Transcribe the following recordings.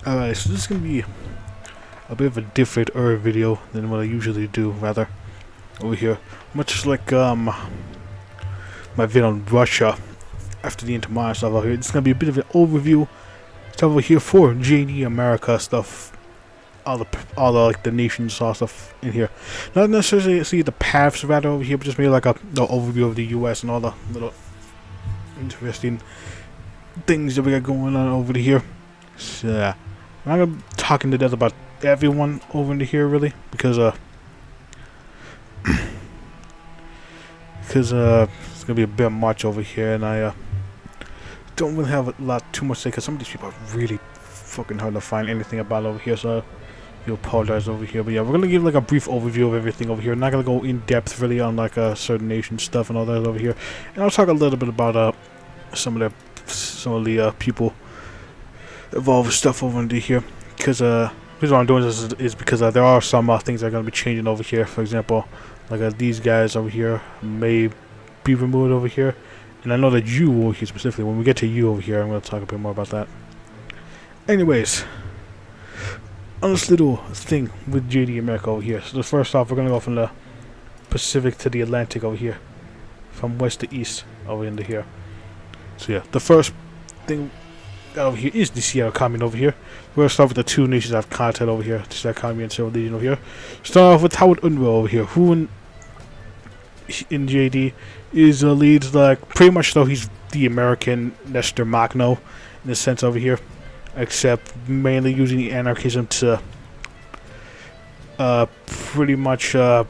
Alright, so this is gonna be a bit of a different video than what I usually do, rather, over here. Much like my video on Russia after the Intermodern stuff over here. It's gonna be a bit of an overview stuff over here for JD America stuff, all the like the nation saw stuff in here. Not necessarily see the paths rather over here, but just maybe like the overview of the US and all the little interesting things that we got going on over here. So I'm not gonna be talking to death about everyone over into here really, because it's gonna be a bit much over here, and I don't really have a lot too much to say because some of these people are really fucking hard to find anything about over here, so you apologize over here. But yeah, we're gonna give like a brief overview of everything over here. I'm not gonna go in depth really on like certain nation stuff and all that over here, and I'll talk a little bit about some of the people involved with stuff over into here, because the reason why I'm doing this is because there are some things that are going to be changing over here. For example, like these guys over here may be removed over here, and I know that you over here specifically, when we get to you over here, I'm going to talk a bit more about that. Anyways, on this little thing with JD America over here, so first off, we're going to go from the Pacific to the Atlantic over here, from west to east over into here. So yeah, the first thing over here is the Seattle Commune over here. We're going to start with the two nations that have content over here, the Seattle Commune and Civil Legion over here. Start off with Howard Unruh over here, who in JD is leads like pretty much though he's the American Nestor Makhno in a sense over here, except mainly using the anarchism to pretty much do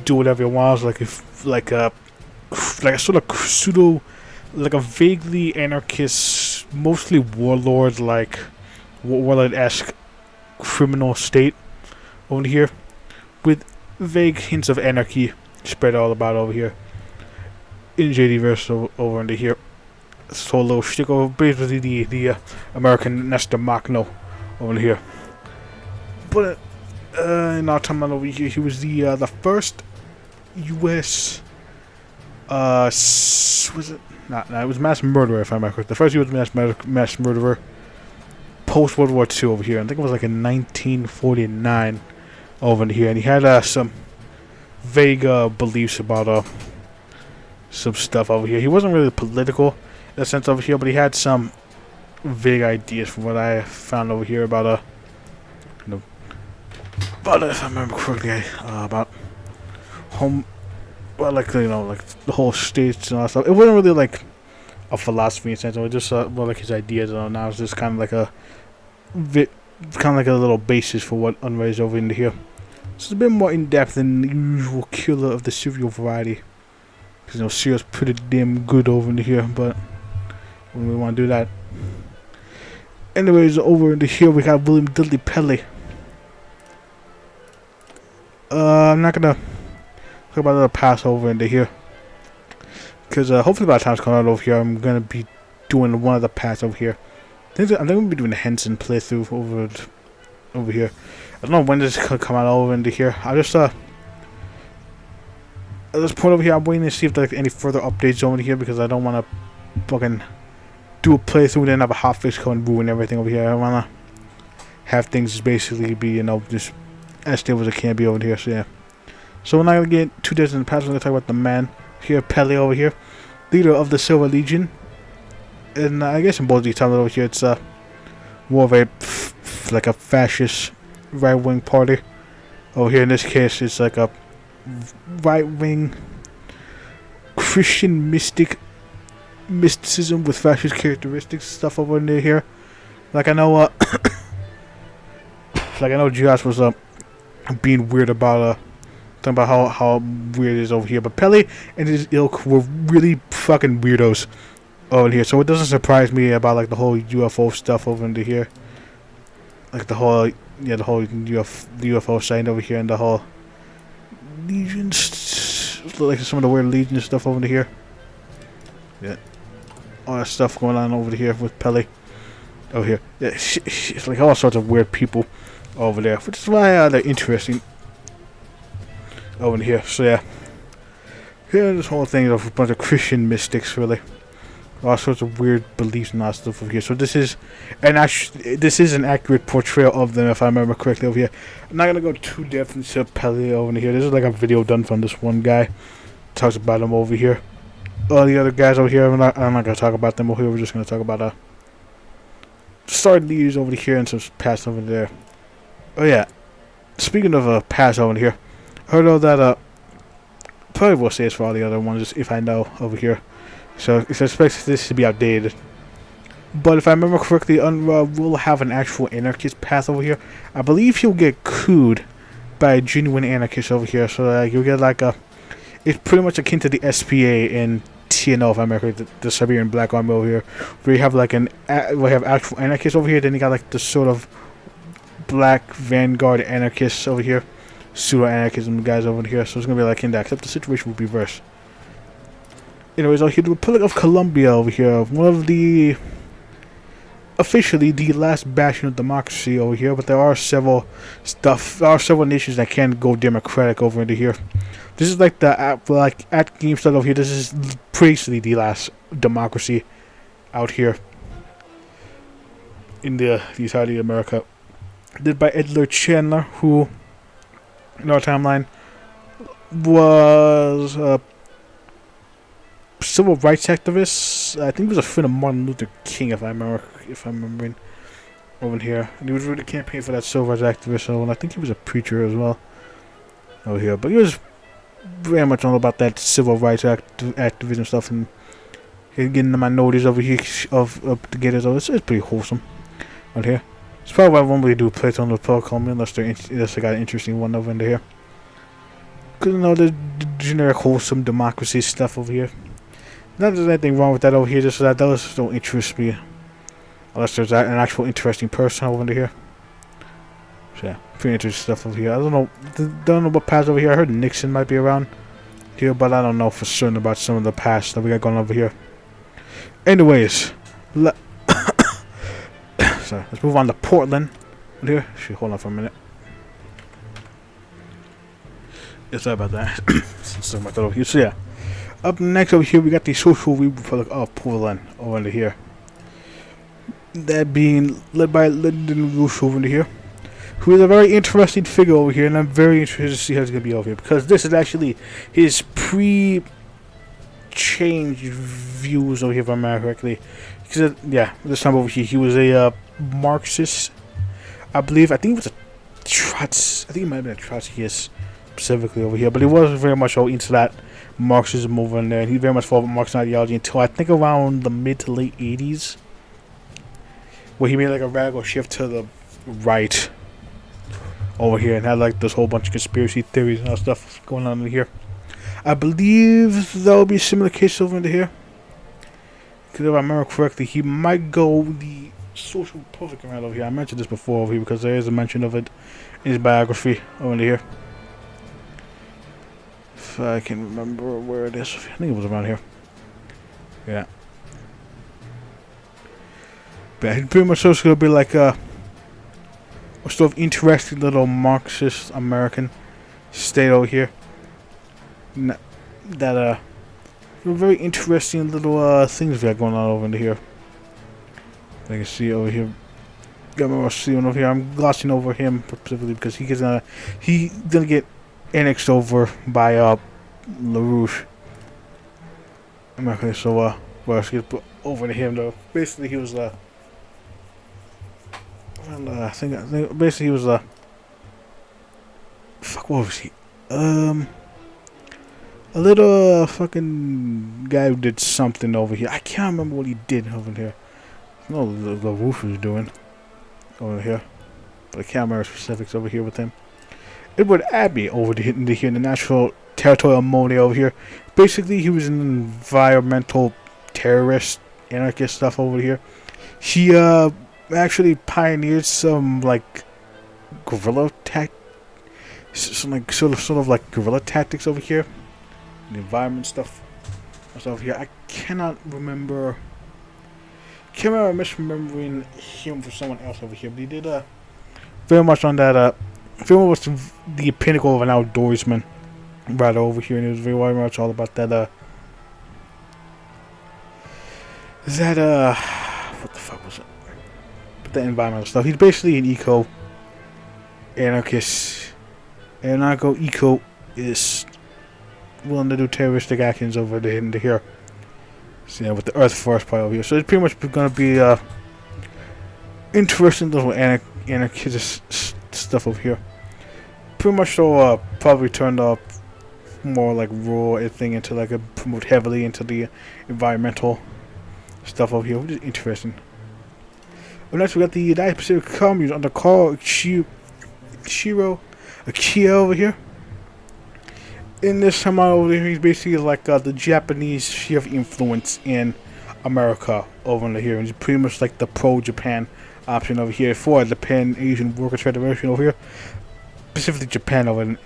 whatever he wants, like a sort of pseudo, like a vaguely anarchist, mostly warlord-esque criminal state over here, with vague hints of anarchy spread all about over here in JD verse over into here. So a little shtick over basically the American Nestor Makhno over here. But in our time over here, he was the first U.S. Was it? No, it was mass murderer, if I'm correct. The first U.S. mass murderer post World War II over here. I think it was like in 1949 over here, and he had some vague beliefs about some stuff over here. He wasn't really political in a sense over here, but he had some vague ideas from what I found over here about if I remember correctly, about home. Well, like like the whole states and all that stuff. It wasn't really like a philosophy in a sense. It was just more like his ideas. And now it's just kind of like a little basis for what unraised over into here. So it's a bit more in depth than the usual killer of the serial variety. Because serial's pretty damn good over into here, but when we want to do that. Anyways, over into here we got William Dudley Pelley. I'm not gonna talk about the pass over into here, because hopefully by the time it's coming out over here, I'm gonna be doing one of the paths over here. I think I'm gonna be doing the Henson playthrough over here. I don't know when this is gonna come out over into here. I just at this point over here, I'm waiting to see if there's any further updates over here, because I don't want to fucking do a playthrough and then have a hotfix come and ruin everything over here. I wanna have things basically be just as stable as it can be over here. So yeah. So we're not going to get too deep in the past. We're going to talk about the man here, Pelley over here, leader of the Silver Legion. And I guess in both these times over here, it's more of like a fascist right-wing party. Over here in this case, it's like a right-wing Christian mysticism with fascist characteristics stuff over in here. Like I know, Josh was being weird about talking about how weird it is over here, but Pelley and his ilk were really fucking weirdos over here, so it doesn't surprise me about like the whole UFO stuff over into here, like the whole UFO sighting over here, and the whole legions, like some of the weird legion stuff over here. Yeah, all that stuff going on over here with Pelley over here. Yeah, it's like all sorts of weird people over there, which is why they're interesting over here. So yeah, this whole thing of a bunch of Christian mystics really all sorts of weird beliefs and all stuff over here. So this is an accurate portrayal of them, if I remember correctly over here. I'm not gonna go too depth into paleo over here. This is like a video done from this one guy. Talks about them over here. All the other guys over here, I'm not gonna talk about them over here. We're just gonna talk about start leaders over here and some past over there. Oh yeah, speaking of past over here, I heard all that probably will say it's for all the other ones if I know over here. So it's expected this to be outdated. But if I remember correctly, will have an actual anarchist path over here. I believe he'll get cooed by a genuine anarchist over here. So you'll get like it's pretty much akin to the SPA in TNO, if I remember correctly, the Siberian Black Army over here, where you have like we have actual anarchists over here. Then you got like the sort of black vanguard anarchists over here, pseudo anarchism guys over here. So it's gonna be like in that, except the situation will be reversed. Anyways, over here, the Republic of Colombia over here, one of the officially the last bastion of democracy over here, but there are several nations that can go democratic over into here. This is like the at GameStop over here. This is basically the last democracy out here in the entirety of America. Did by Edler Chandler, who in our timeline was civil rights activist. I think he was a friend of Martin Luther King, if I'm remembering over here. And he was really campaigning for that civil rights activist. So, and I think he was a preacher as well over here. But he was very much all about that civil rights activism stuff and getting the minorities over here together. So it's pretty wholesome out here. It's probably why I won't really do plays on the Portland Commune unless they got an interesting one over into here. Because the generic wholesome democracy stuff over here. Not that there's anything wrong with that over here, just that those don't interest me. Unless there's an actual interesting person over here. So yeah, pretty interesting stuff over here. I don't know what past over here. I heard Nixon might be around here, but I don't know for certain about some of the past that we got going over here. Anyways, sorry, let's move on to Portland. Here, hold on for a minute. Yeah, sorry about that. So yeah, up next over here we got the Socialist Republic of Portland over under here. That being led by Lyndon Rush over here, who is a very interesting figure over here, and I'm very interested to see how he's gonna be over here because this is actually his pre-changed views over here, if I remember correctly. Because yeah, this time over here he was a Marxist, I believe. I think it was a Trotskyist. I think it might have been a Trotskyist specifically over here, but he was very much all into that Marxism over in there, and he very much followed Marxist ideology until I think around the mid to late 80s, where he made like a radical shift to the right over here and had like this whole bunch of conspiracy theories and all stuff going on in here. I believe there will be a similar case over into here, because if I remember correctly, he might go the social Republican route over here. I mentioned this before over here because there is a mention of it in his biography over here. If I can remember where it is, I think it was around here. Yeah. But it pretty much is going to be like a sort of interesting little Marxist American state over here. That very interesting little things we got going on over into here. I can see over here. Over here. I'm glossing over him specifically because he's gonna get annexed over by LaRouche. Okay, so well, let's get over to him though. Basically, he was I think basically he was fuck, what was he? A little fucking guy who did something over here. I can't remember what he did over here. I know what LaRouche was doing over here, but I can't remember specifics over here with him. Edward Abbey over here in the National Territorial Money over here. Basically, he was an environmental terrorist, anarchist stuff over here. He actually pioneered some like guerrilla some like sort of like guerrilla tactics over here. The environment stuff over here. I cannot remember. I'm misremembering him for someone else over here, but he did very much on that. Film was the pinnacle of an outdoorsman right over here, and it was very much all about that that what the fuck was it? But the environmental stuff. He's basically an eco anarchist. Eco is willing to do terroristic actions over there into here. So, yeah, with the Earth Force part over here. So it's pretty much gonna be interesting little anarchist stuff over here. Pretty much so probably turned up more like raw thing into like a promote heavily into the environmental stuff over here, which is interesting. Well, next we got the United Pacific Commune under Carl Shiro Akia over here. In this time over here, he's basically like the Japanese sphere of influence in America over here, and he's pretty much like the pro-Japan option over here for the Pan-Asian Workers' Federation over here, specifically Japan over in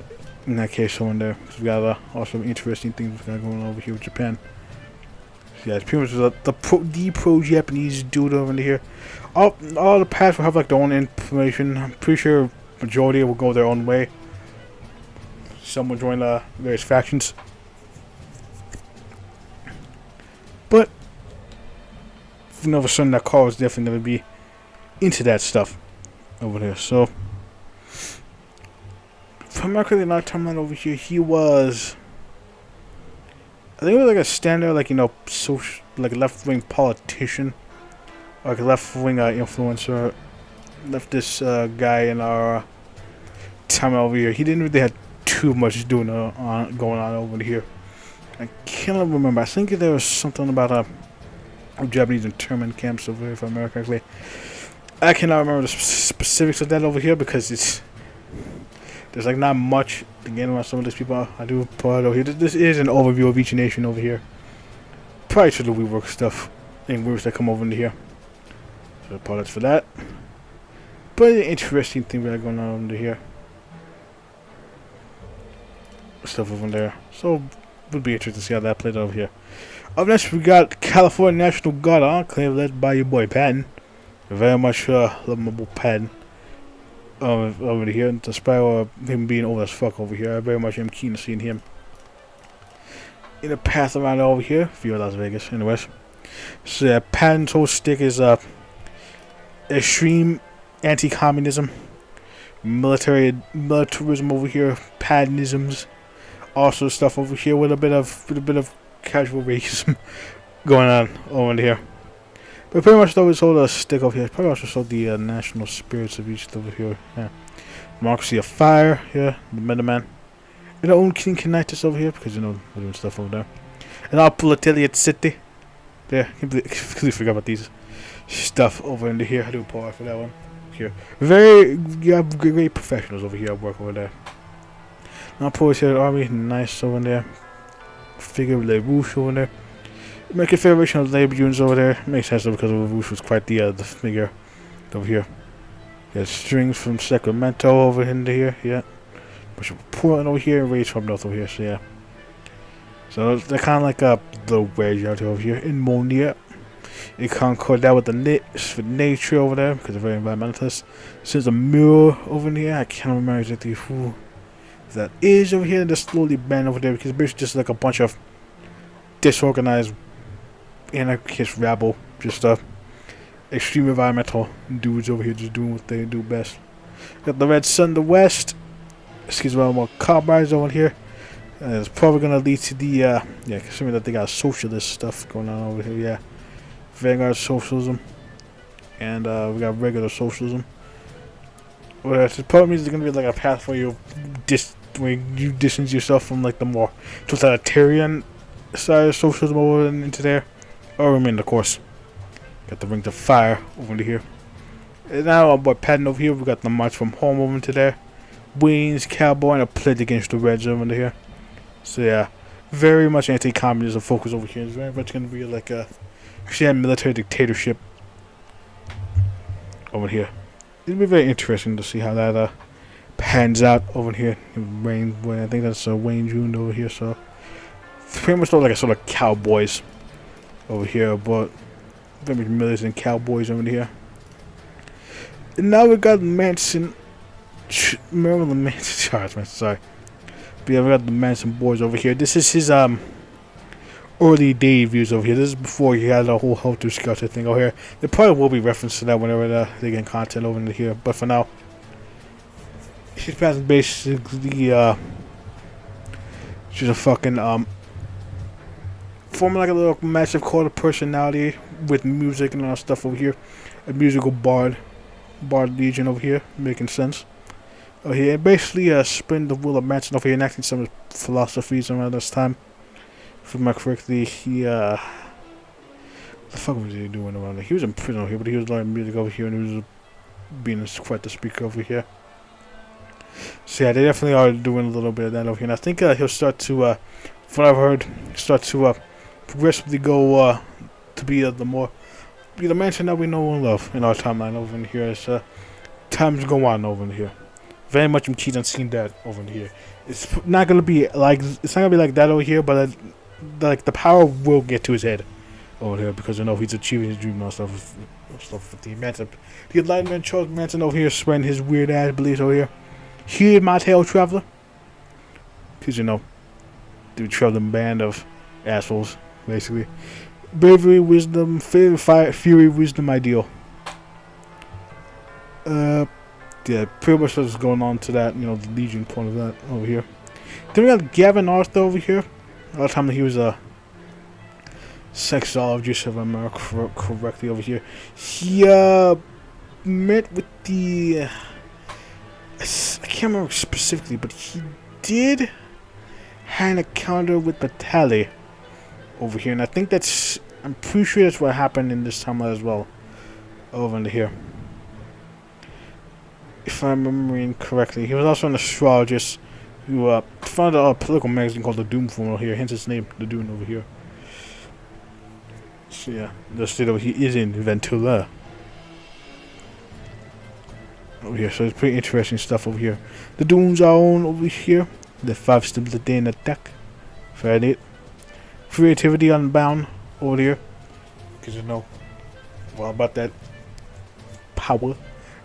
that case over there, because we got also interesting things we got going on over here with Japan. So yeah, it's pretty much the pro-Japanese dude over here. All the paths will have like their own information. I'm pretty sure majority will go their own way. Some will join various factions, but for another son, that Carl is definitely going to be into that stuff over there. So, from my correctly not timeline over here, he was, I think he was like a standard, like, you know, social, like a left-wing politician, like a left-wing influencer, leftist guy in our time over here. He didn't really have too much going on over here. I cannot remember. I think there was something about Japanese internment camps over here, if I remember correctly. I cannot remember the specifics of that over here because there's like not much to get about some of these people. I do part over here. This is an overview of each nation over here. Probably should have rework stuff and groups that come over into here. So apologies for that. But an interesting thing we got going on over here. Stuff over there. So would be interesting to see how that plays over here. Up next we got California National Guard Enclave led by your boy Patton. Very much lovable Patton over here. Despite him being old as fuck over here, I very much am keen to seeing him in a path around over here via Las Vegas. Anyways, so yeah, Patton's whole stick is extreme anti-communism, militarism over here, Pattonisms. Also stuff over here with a bit of casual racism going on over here. But pretty much though it's all a stick over here. Probably also show the national spirits of each over here. Yeah. Democracy of Fire, yeah, the Metaman. And our own King Canitis over here, because you know we're doing stuff over there. And our Proletariat City. There, I completely forgot about these stuff over in here. I do apologize for that one. Here. You have great professionals over here at work over there. Now Proletariat Army, nice over there. Figure Le Rouge over there. American Federation of Labor Unions over there. Makes sense though because Le Rouge was quite the figure over here. Yeah, strings from Sacramento over into here, yeah. Bunch of Portland over here and Rage from North over here, so yeah. So they're kinda like the wedge out here over here. In Monia. You concord that with the Nits for nature over there, because they're very environmentalist. Since a mirror over here, I can't remember exactly who that is over here. They're slowly banned over there because it's basically just like a bunch of disorganized anarchist rabble, just extreme environmental dudes over here just doing what they do best. Got the Red Sun, the West. Excuse me, more carbines over here. It's probably gonna lead to the yeah, considering that they got socialist stuff going on over here, yeah. Vanguard socialism, and we got regular socialism. Well, it probably means there's gonna be like a path where you distance yourself from like the more totalitarian side of socialism over into there, or remain the course. Got the Rings of Fire over into here. And now our boy Patton over here. We got the March from Home over into there. Wayne's Cowboy and a Pledge Against the Reds over into here. So yeah, very much anti-communism focus over here. It's very much gonna be like a military dictatorship over here. It'll be very interesting to see how that pans out over here. Wayne, I think that's Wayne June over here. So pretty much like a sort of cowboys over here, but very much military and cowboys over here. And now we got Maryland Manson. Sorry, but yeah, we got the Manson boys over here. This is his early day views over here. This is before he had a whole helter skelter thing over here. There probably will be reference to that whenever they get content over here. But for now, she's basically she's a fucking forming like a little massive cult of personality with music and all that stuff over here. A musical bard legion over here, making sense. Over here, and basically spin the wheel of Manson over here, enacting some of his philosophies around this time. If I'm not correctly, he what the fuck was he doing around there? He was in prison over here, but he was learning music over here, and he was being quite the speaker over here. So yeah, they definitely are doing a little bit of that over here, and I think he'll start to, from what I've heard, start to progressively go to be the Manson that we know and love in our timeline over in here as times go on over in here. Very much I'm keen on seeing that over in here. It's not gonna be like that over here, but like the power will get to his head over here because he's achieving his dream and stuff with the Manson. The Enlightenment chose Manson over here, spreading his weird ass beliefs over here. Hear my tale, traveler, because the traveling band of assholes, basically. Bravery, wisdom, fury, wisdom, ideal. Yeah, pretty much what's going on to that, the Legion point of that over here. Then we got Gavin Arthur over here. A lot of time he was a sexologist, if I remember correctly over here. He met with the I can't remember specifically, but he did have an encounter with Batali over here, and I think I'm pretty sure that's what happened in this timeline as well, over into here. If I'm remembering correctly, he was also an astrologist who founded a political magazine called The Doom over here, hence its name, The Doom over here. So yeah, the state over here is in Ventura. Over here, so it's pretty interesting stuff over here. The Dooms are on over here. The 5 steps a day in attack. Fair it. Creativity unbound over here. Because well, about that power,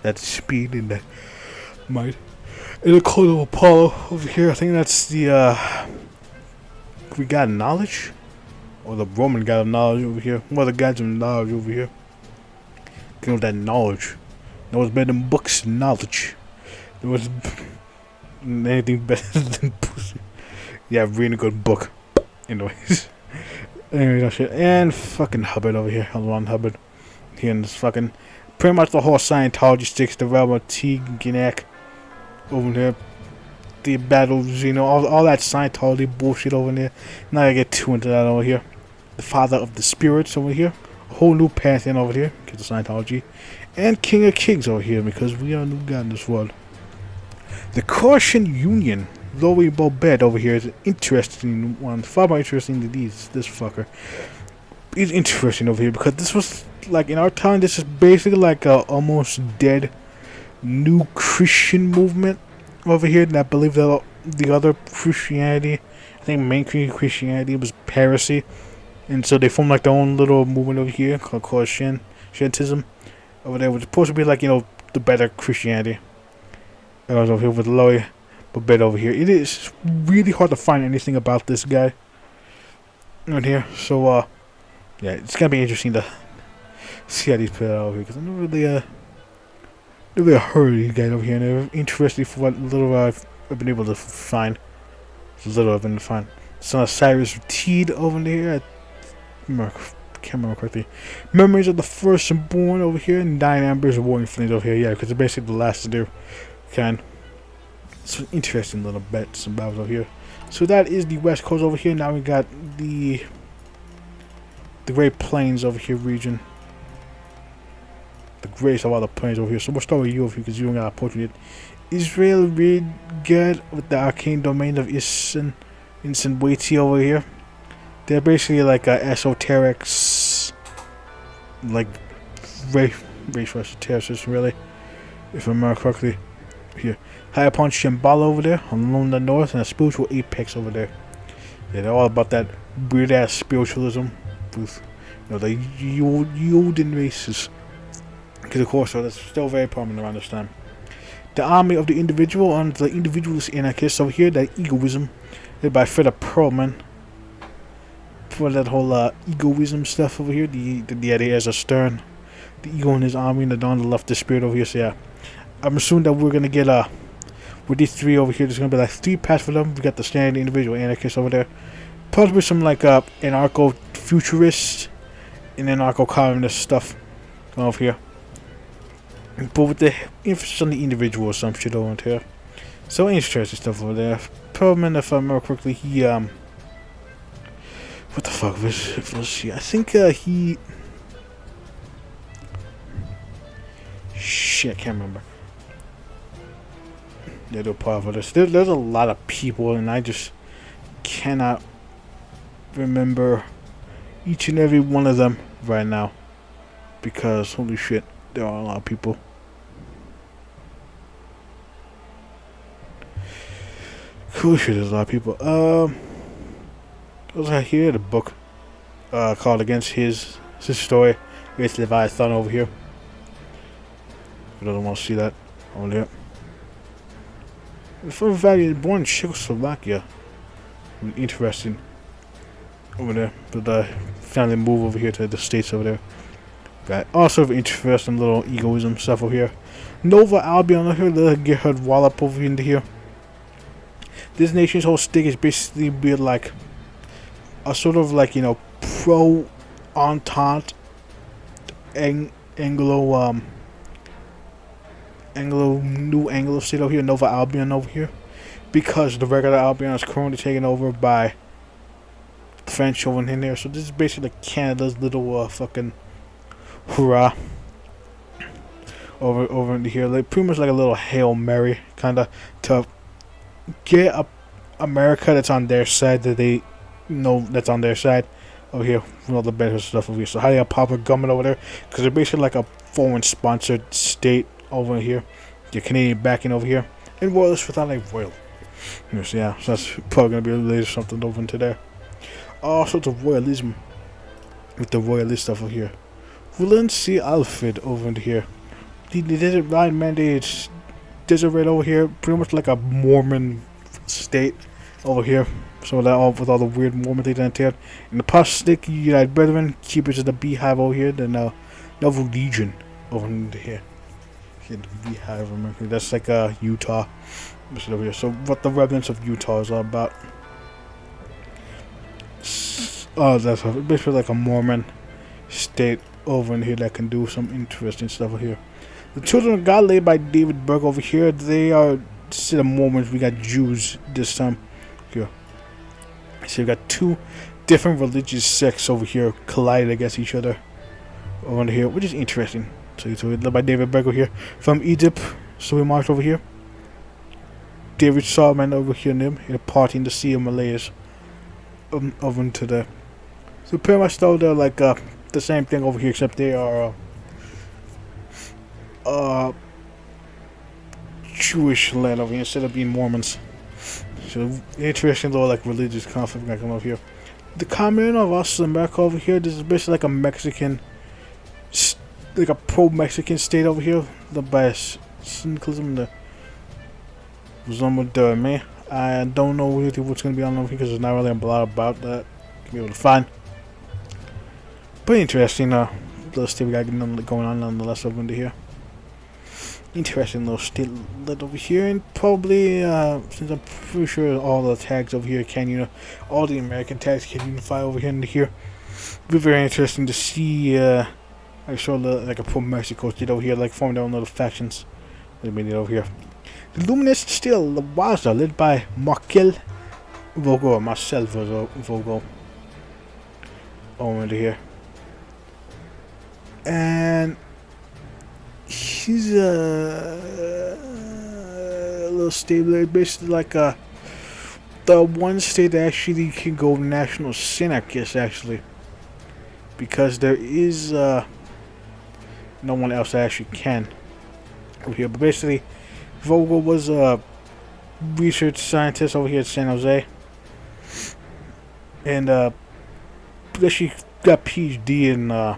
that speed, and that might. And the code of Apollo over here, I think that's the Greek god of knowledge, or the Roman god of knowledge over here. One of the gods of knowledge over here. That knowledge. Knows better than books and knowledge. There was anything better than pussy. Yeah, reading a good book. Anyways. Anyway, that shit. And fucking Hubbard over here. L. Ron Hubbard. Here in this fucking. Pretty much the whole Scientology sticks. The realm of Teague over there. The battles, all that Scientology bullshit over there. Not gonna get too into that over here. The father of the spirits over here. A whole new pantheon over here. Because of Scientology. And King of Kings over here, because we are a new god in this world. The Croatian Union, Louis Bobet over here, is an interesting one. Far more interesting than this fucker. He's interesting over here, because this was, like, in our time, this is basically like a almost dead new Christian movement over here. And I believe that the other Christianity, I think main Christianity was heresy. And so they formed like their own little movement over here called Shantism. Over there was supposed to be like, the better Christianity. I was over here with Louis Babette over here. It is really hard to find anything about this guy right here. So, yeah, it's gonna be interesting to see how these play out over here. Because I never really heard of these guys over here. And they're interesting for what little I've been able to find. Son of Cyrus Teed over there. Can't remember correctly. Memories of the Firstborn over here, and Dying Embers of Warring Flames over here. Yeah, because they're basically the last of their kind. It's an interesting little bit, some battles over here. So that is the West Coast over here. Now we got the Great Plains over here region. The greatest of all the plains over here. So we'll start with you over here because you don't got a portrait yet. Israel read good with the arcane domain of Isin Waiti over here. They're basically like esoterics, like race esotericism, really, if I remember correctly. Here, high upon Shambhala over there, along the north, and a spiritual apex over there. Yeah, they're all about that weird ass spiritualism with, the Yoden races. Because of course, so that's still very prominent around this time. The army of the individual and the individualist anarchists over here, that egoism, led by Freda Perlman. for that whole egoism stuff over here. The idea is a stern, the ego in his army, and the dawn, the left, the spirit over here. So yeah, I'm assuming that we're gonna get with these three over here. There's gonna be like three paths for them. We got the standard individual anarchist over there, possibly some like anarcho futurist and anarcho communist stuff over here. But with the emphasis on the individual or some shit over here. So interesting stuff over there. Perlman, if I remember correctly, he what the fuck was he? I think he shit, I can't remember. Yeah, they're part of this. There's a lot of people, and I just cannot remember each and every one of them right now because holy shit, there are a lot of people. Cool shit, there's a lot of people. Also here the book called Against His Story. It's Leviathan over here. If you don't want to see that over there. From Valley, born in Czechoslovakia. Interesting over there. But family move over here to the States over there. Got all sort of interesting little egoism stuff over here. Nova Albion over here, let's get her wallop over into here. This nation's whole stick is basically be like a sort of like, you know, pro-Entente Anglo New Anglo state over here, Nova Albion over here. Because the regular Albion is currently taken over by the French over in there. So this is basically like Canada's little fucking hurrah over into here. Like pretty much like a little Hail Mary kinda to get America that's on their side, that they know that's on their side over here with all the better stuff over here. So how do you pop a government over there? Because they're basically like a foreign sponsored state over here. Your Canadian backing over here. And royalists without like royal. Yes, yeah, so that's probably going to be related to something over into there. All sorts of royalism with the royalist stuff over here. Willen C. Alfred over into here. The desert ride mandates desert right over here, pretty much like a Mormon state over here. So that all with all the weird Mormon things entailed. And the Apostolic United Brethren, keepers of the beehive over here, the Novel Legion over into here. The beehive, remember, that's like Utah. Over here. So what the remnants of Utah is all about. Oh, that's basically like a Mormon state over in here that can do some interesting stuff over here. The Children of God, led by David Berg over here, they are, instead of Mormons, we got Jews this time. Here. So you got two different religious sects over here collided against each other over here, which is interesting. So led by David Berg over here from Egypt. So we marched over here. David Solomon over here in a party in the Sea of Malays over into there. So pretty much though they're like the same thing over here, except they are Jewish land over here instead of being Mormons. So interesting little like religious conflict that come over here. The Commune of America over here, this is basically like a Mexican, like a pro-Mexican state over here. The best syncretism, the zone with me. I don't know really what's gonna be on over here because there's not really a lot about that. Can be able to find. Pretty interesting little state we got going on nonetheless over into here. Interesting little state lit over here, and probably since I'm pretty sure all the tags over here can all the American tags can unify over here into here. It'll be very interesting to see I saw like a pro Mexico state over here, like forming their own little factions. They made it over here. The Luminous still the Waza, led by Marcel Vogel over into here. And he's a little stable, basically like the one state that actually can go national anarchist actually, because there is no one else that actually can over here. But basically, Vogel was a research scientist over here at San Jose, and actually got PhD in not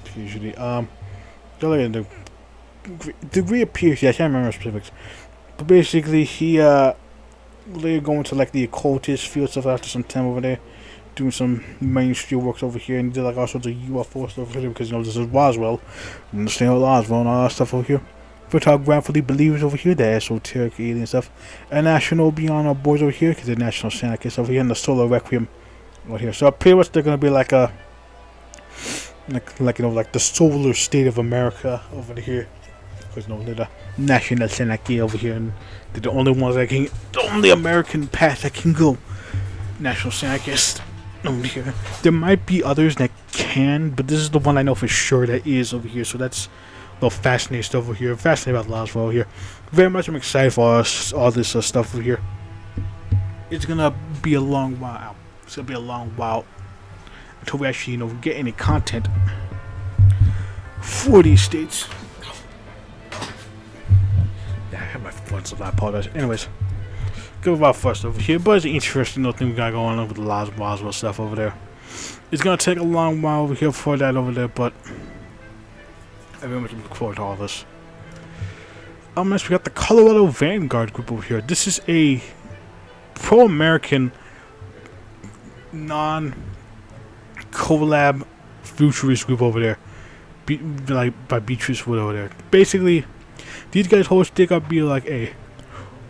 PhD, got like a degree of PhD. I can't remember specifics, but basically he later go into like the occultist field stuff after some time over there, doing some mainstream works over here, and did like all sorts of UFO stuff over here because this is Roswell, understand Roswell and all that stuff over here. Photographically believers over here, the esoteric alien stuff, and national beyond our boys over here because the national anarchists over here, and the solar requiem over here. So pretty much they're gonna be like a like the solar state of America over here. Because they're the national anarchy over here, and they're the only ones that can, the only American path that can go. National anarchist over here. There might be others that can, but this is the one I know for sure that is over here. So that's a little fascinating stuff over here. Fascinating about Roswell over here. Very much I'm excited for all this stuff over here. It's gonna be a long while. It's gonna be a long while until we actually get any content for these states. I have my phone, so I apologize. Anyways, go about first over here, but it's an interesting little thing we got going on with the Roswell stuff over there. It's gonna take a long while over here for that over there, but I very much look forward to all this. Next we got the Colorado Vanguard group over here. This is a pro-American, non-collab futurist group over there, like by Beatrice Wood over there. Basically, these guys' whole stick up be like, hey,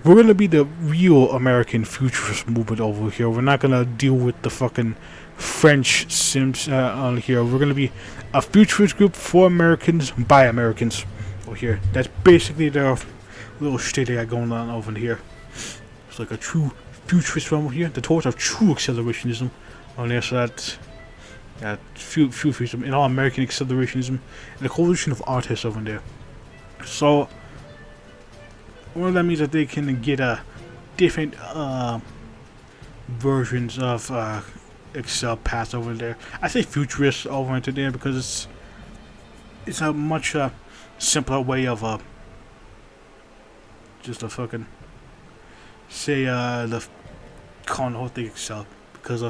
we're gonna be the real American futurist movement over here. We're not gonna deal with the fucking French Sims on here. We're gonna be a futurist group for Americans by Americans over here. That's basically their little shit they got going on over here. It's like a true futurist from over here. The torch of true accelerationism on there. So that's futurism and all American accelerationism and the coalition of artists over there. So well, that means that they can get different versions of Excel paths over there. I say futurist over into there because it's a much simpler way of just a fucking say the calling the whole thing Excel because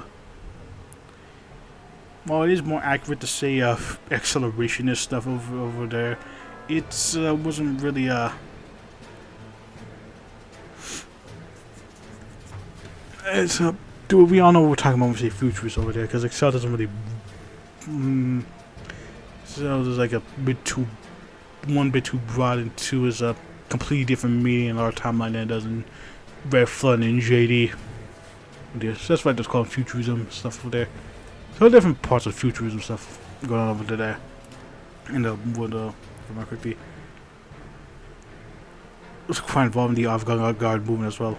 well, it is more accurate to say accelerationist stuff over there. It's wasn't really it's dude, we all know what we're talking about when we say futurist over there, because Excel doesn't really so there's like one bit too broad, and two is a completely different meaning in our timeline than it does in Red Flood and JD. So that's why it's called futurism stuff over there. So different parts of futurism stuff going on over there. And quickly, it's quite involved in the avant-garde movement as well.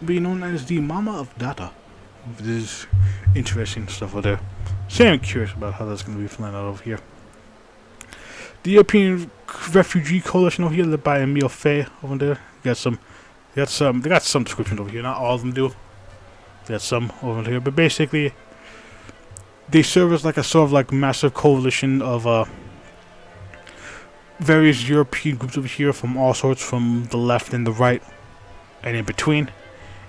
Being known as the Mama of Data. This is interesting stuff over there. So I'm curious about how that's going to be playing out over here. The European Refugee Coalition over here, led by Emile Fay over there. They got some descriptions over here. Not all of them do. They got some over here, but basically, they serve as like a sort of like massive coalition of various European groups over here from all sorts, from the left and the right, and in between.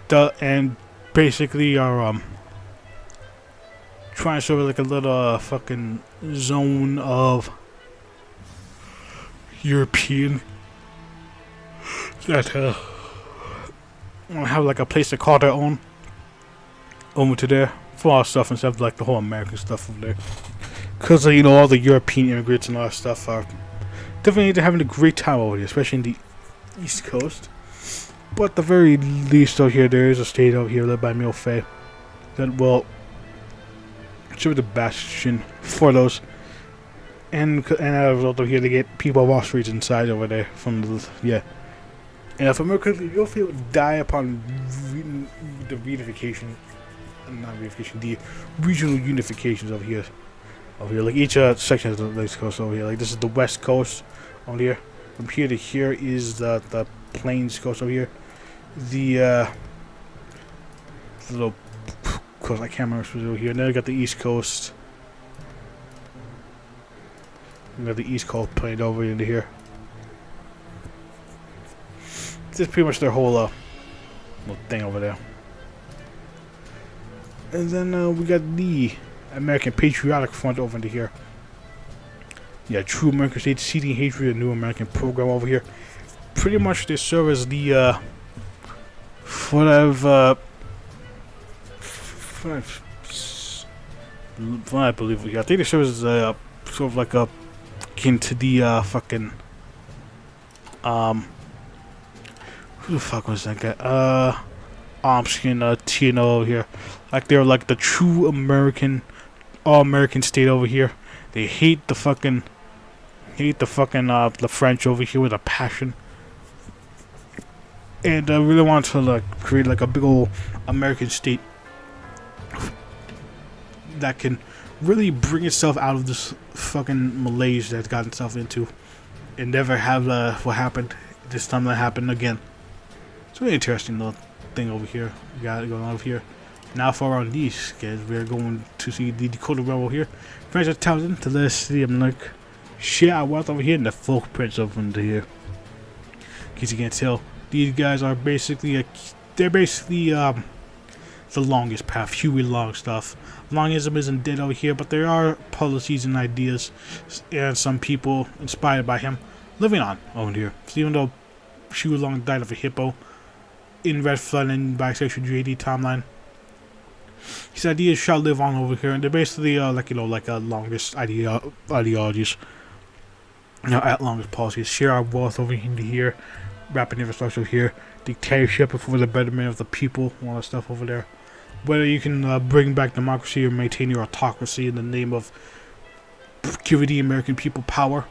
And basically are trying to serve like a little fucking zone of European that have like a place to call their own over to there for all stuff instead of like the whole American stuff over there. Because all the European immigrants and all that stuff are definitely having a great time over here, especially in the East Coast. But at the very least over here, there is a state over here led by Emile Fay that will serve the bastion for those. And as a result over here, they get people of all streets inside over there from the, And if America, Emile Fay would die upon the reunification, the regional unifications over here. Like each section of the East Coast over here. Like this is the West Coast over here. From here to here is the Plains Coast over here. The little coast, I can't remember what's over here. And then we got the East Coast. We got the East Coast plain over into here. This is pretty much their whole little thing over there. And then we got the American Patriotic Front over into here. Yeah, true American States seeding hatred, a new American program over here. Pretty much they serve as the what I've what I believe we got. I think the show is sort of like a akin to the fucking who the fuck was that guy? Skin TNO over here. Like they're like the true American, all American state over here. They hate the French over here with a passion. And I really want to like create like a big old American state that can really bring itself out of this fucking malaise that it's gotten itself into, and never have what happened this time that happened again. It's really interesting little thing over here. We got it going on over here. Now for our niche, guys, we're going to see the Dakota Rebel here. Friends of Townsend to the city of like share our wealth over here and the footprints over here. In case you can't tell, these guys are basically they're basically the longest path, Huey Long stuff. Longism isn't dead over here, but there are policies and ideas and some people inspired by him living on over here. So even though Huey Long died of a hippo in Red Flood and bisexual GAD timeline, his ideas shall live on over here, and they're basically like longest ideologies, at longest policies. Share our wealth over into here, rapid infrastructure here, dictatorship for the betterment of the people, all that stuff over there. Whether you can bring back democracy or maintain your autocracy in the name of giving the American people power,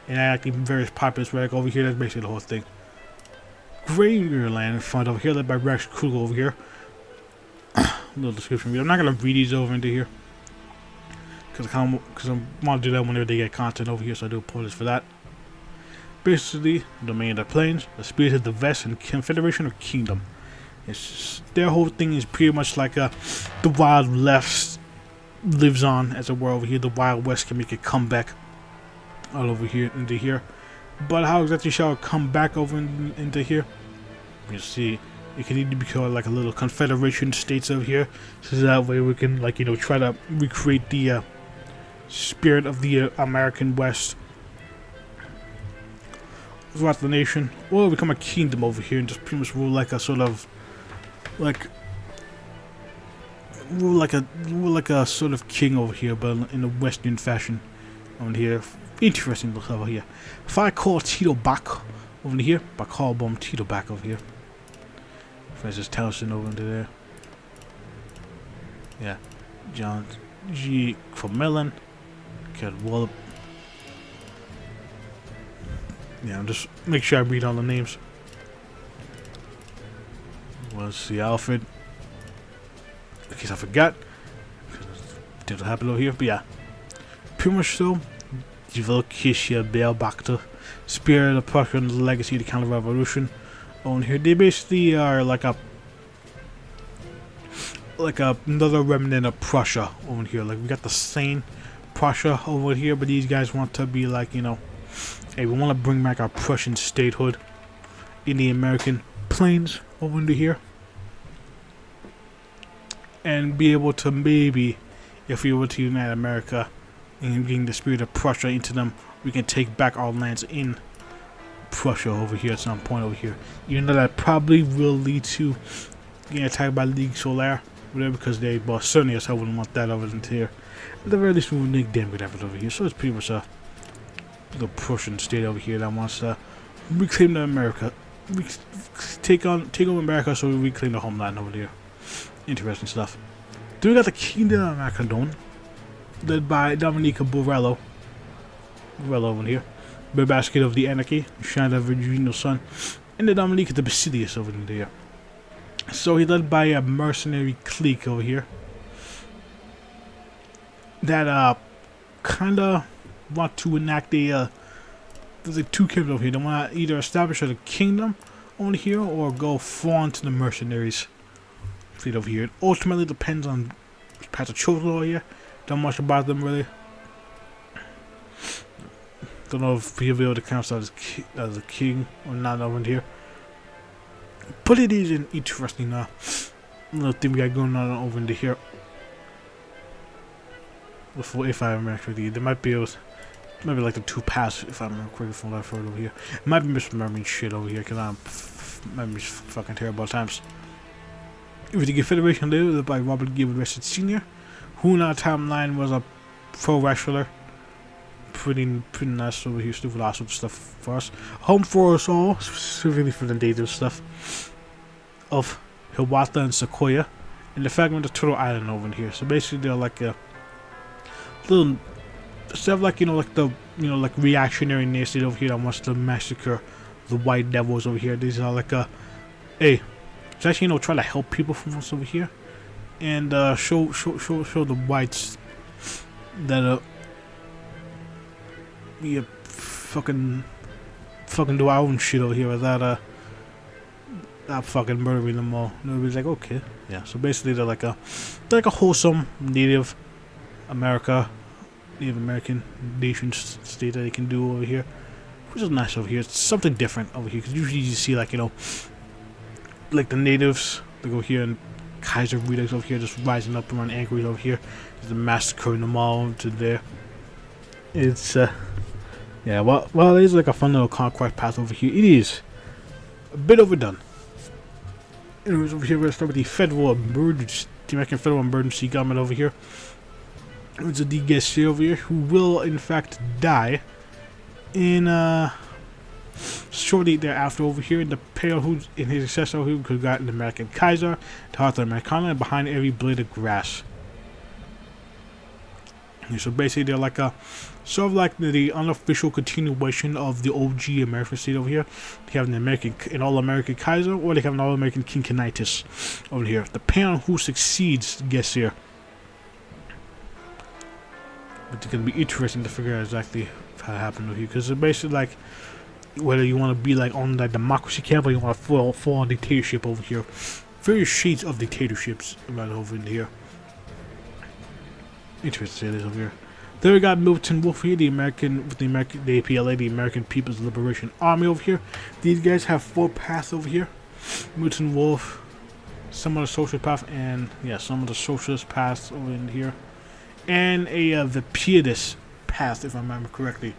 and acting various populist rhetoric over here. That's basically the whole thing. Graveyard in front over here, led by Rex Kruger over here. Little description video. I'm not gonna read these over into here because I want to do that whenever they get content over here, so I do apologize for that. Basically, domain of the plains, the spirit of the West, and Confederation or Kingdom. It's just, their whole thing is pretty much like the Wild Left lives on, as it were, over here. The Wild West can make a comeback all over here into here. But how exactly shall it come back over into here? You see, it can either be called like a little Confederation States over here, so that way we can try to recreate the spirit of the American West throughout the nation, or become a kingdom over here and just pretty much rule like a sort of rule like a sort of king over here, but in a Western fashion over here. Interesting look over here. If I call Tito back over here, I call bomb Tito back over here. Francis Townsend over into there. Yeah, John G. Mellon. Cat Wallop. Yeah, just make sure I read all the names. Was the Alfred? In case I forgot, didn't happen over here. But yeah, pretty much so. Jivokishia Beelbachta, Spirit of the Prussian Legacy of the Counter-Revolution. On here, they basically are another remnant of Prussia over here. Like we got the same Prussia over here, but these guys want to be like, hey, we want to bring back our Prussian statehood in the American plains over into here, and be able to maybe, if we were to unite America and getting the spirit of Prussia into them, we can take back our lands in Prussia over here at some point over here. Even though that probably will lead to getting attacked by Ligue Solaire, whatever, because they, well, certainly as hell wouldn't want that over into here. At the very least, we would make damn good effort over here. So it's pretty much the Prussian state over here that wants to reclaim the America, take over America, so we reclaim the homeland over there. Interesting stuff. Then we got the Kingdom of Macedon, led by Dominica Borello over here. The Basket of the Anarchy, Shanda Virginal Sun, and the Dominica the Basilius over there. So he's led by a mercenary clique over here that kinda want to enact there's like two kingdoms over here. They want to either establish a kingdom over here or go foreign to the mercenaries fleet over here. It ultimately depends on Patriotic over here. Don't much about them really. Don't know if he'll be able to count as a king or not over here. But it is an interesting little thing we got going on over into here. If I remember correctly, there might be like the two paths, if I remember correctly, from that further over here. I might be misremembering shit over here because I'm memories fucking terrible times. With the Confederation led by Robert Gibbon Weston Sr., who in our timeline was a pro wrestler. Pretty nice over here, stupid awesome stuff for us. Home for us all, specifically for the native stuff of Hiawatha and Sequoia, and the fragment of Turtle Island over in here. So basically, they're like a little, instead of like like the like reactionary nation over here that wants to massacre the white devils over here. These are like hey, it's actually try to help people from us over here, and show the whites that we fucking do our own shit over here without not fucking murdering them all. And everybody's like, okay, yeah. So basically, they're like a wholesome Native American nation state that they can do over here, which is nice over here. It's something different over here because usually you see like like the natives they go here and Kaiser Redux over here just rising up around Anchorage over here, just massacring them all to there. It's yeah, well, it is like a fun little conquest path over here. It is a bit overdone. Anyways, over here we're gonna start with the American Federal Emergency Government over here. It's a guest here over here who will in fact die in shortly thereafter over here. The pale who's in his successor who got an American Kaiser, the Arthur Americana, and behind every blade of grass. And so basically they're like a sort of like the unofficial continuation of the OG American state over here. They have an all-American Kaiser, or they have an all-American King Canitus over here. Depending on who succeeds gets here. But it's gonna be interesting to figure out exactly how it happened over here, because it's basically like whether you want to be like on the democracy camp or you want to fall on dictatorship over here. Various shades of dictatorships right over in here. Interesting to say this over here. Then we got Milton Wolf here, the APLA, the American People's Liberation Army over here. These guys have 4 paths over here. Milton Wolf, some of the socialist paths, and yeah, some of the socialist paths over in here, and the Pietist path, if I remember correctly.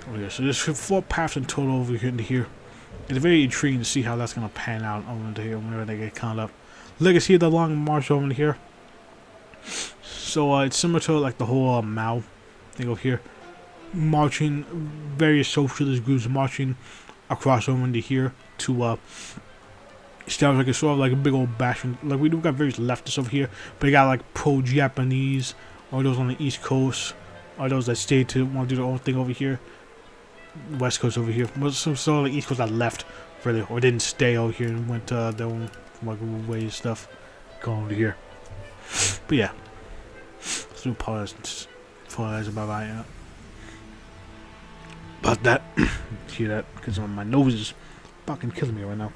Over here. So there's 4 paths in total over here into here. It's very intriguing to see how that's gonna pan out over into here whenever they get counted up. Legacy of the Long March over in here. So it's similar to like the whole Mao thing over here, marching various socialist groups marching across over into here to establish like a sort of like a big old bashing. Like we do got various leftists over here, but you got like pro-Japanese, or those on the East Coast, or those that stay to want to do their own thing over here. West Coast over here, but some sort of the East Coast that left really, or didn't stay over here and went their own like way and stuff going over here. But yeah. Let's do pause about that. Hear that? Because my nose is fucking killing me right now.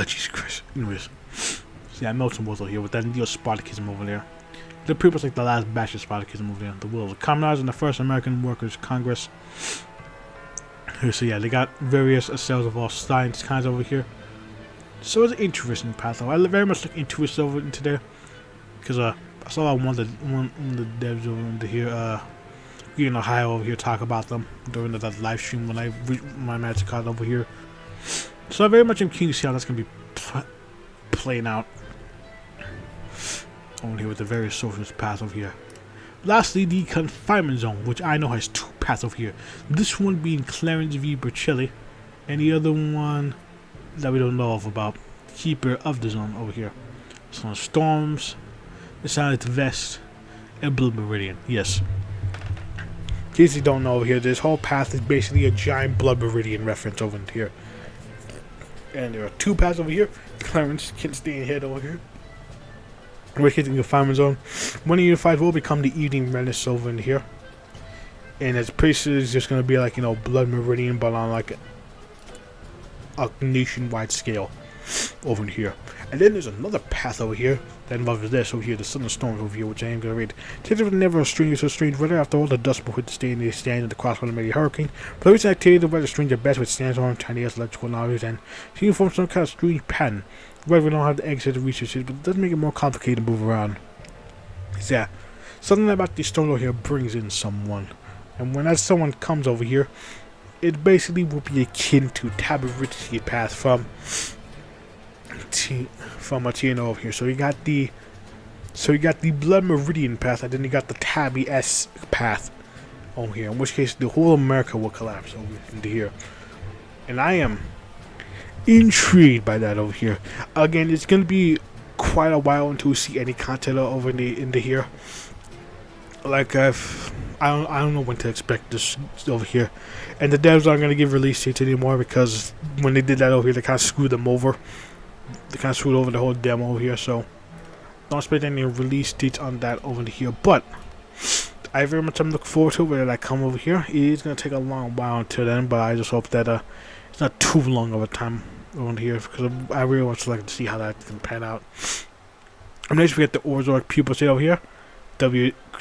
Jesus Christ. Anyways. So yeah, Milton was over here with that neo-Spartacism over there. The people's like the last batch of Spartacism over there. The will of the communards and the first American Workers' Congress. So yeah, they got various cells of all science kinds over here. So it's an interesting path though. I very much look into it over into there, because I saw one of the devs over into here, in Ohio over here, talk about them during that live stream when I managed to card over here. So I very much am keen to see how that's gonna be playing out over here with the various socialist paths over here. Lastly, the Confinement Zone, which I know has 2 paths over here. This one being Clarence v. Bercelli, and the other one that we don't know about, Keeper of the Zone over here. So Storms, the Silent Vest, and Blue Meridian. Yes. In case you don't know over here, this whole path is basically a giant Blood Meridian reference over here. And there are 2 paths over here. Clarence can stay ahead over here. We're hitting the Confinement Zone. One unified will become the Evening Menace over in here. And its place is just going to be like, Blood Meridian, but on like a nationwide scale over here. And then there's another path over here that involves this over here, the Sun and Storms over here, which I am going to read. Takes it never a stranger to a strange weather. After all, the dust will hit the state and they stand at the crossroad of a hurricane. But every activity, the weather stranger best with sandstorm, Chinese electrical knowledge, and seeing form some kind of strange pattern. Whether we don't have the exit to research it, but it does make it more complicated to move around. So yeah, something about these storms over here brings in someone. And when that someone comes over here, it basically will be akin to Tabaritski path from a TNO over here. So you got the Blood Meridian path, and then you got the Tabby S path over here. In which case, the whole America will collapse over into here. And I am intrigued by that over here. Again, it's gonna be quite a while until we see any content over into here. Like I don't know when to expect this over here, and the devs aren't gonna give release dates anymore because when they did that over here, they kind of screwed them over. They kind of screwed over the whole demo over here. So don't expect any release dates on that over here. But I very much am looking forward to it when I come over here. It's gonna take a long while until then, but I just hope that it's not too long of a time over here because I really want to like to see how that can pan out. I'm next we get the Ozark Pupil State over here.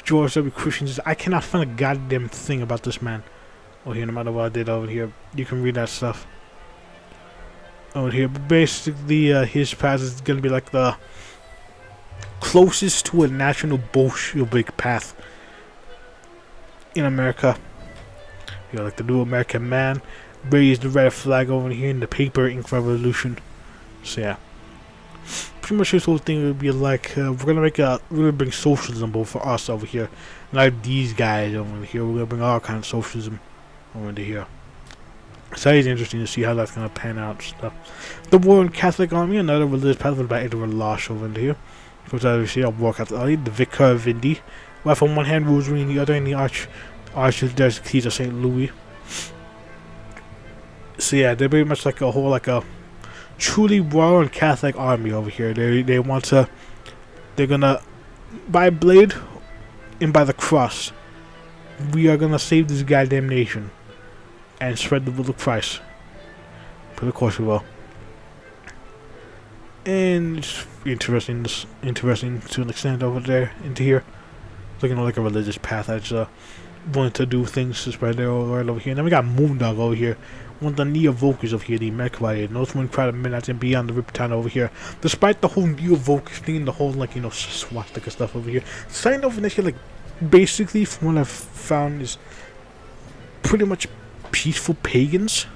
George W. Christian. I cannot find a goddamn thing about this man over here, no matter what I did over here. You can read that stuff over here. But basically, his path is gonna be like the closest to a national Bolshevik path in America. You know, like the New American Man raised the red flag over here in the paper ink revolution. So yeah, pretty much this whole thing would be like we're gonna bring socialism over for us over here, like these guys over here. We're gonna bring all kinds of socialism over into here. So it's interesting to see how that's gonna pan out and stuff. The War in Catholic Army, another religious path by Edward Losh over into here. Which I see a War Catholic Army, the Vicar of Indy. Well, from one hand Rosary and the other in the Archdiocese of St. Louis. So yeah, they're pretty much like a whole like a truly royal and Catholic army over here. They're gonna by blade and by the cross, we are gonna save this goddamn nation and spread the will of Christ. But of course we will. And it's interesting to an extent over there into here. Looking like a religious path. I just wanted to do things to spread there right over here. And then we got Moondog over here. One of the neo-Vokers over here, the American Northern Crowd of Midnight and Beyond the Riptown over here. Despite the whole neo-Vokers thing, the whole like, you know, swastika stuff over here. Signed over this here, like, basically from what I've found is pretty much peaceful pagans.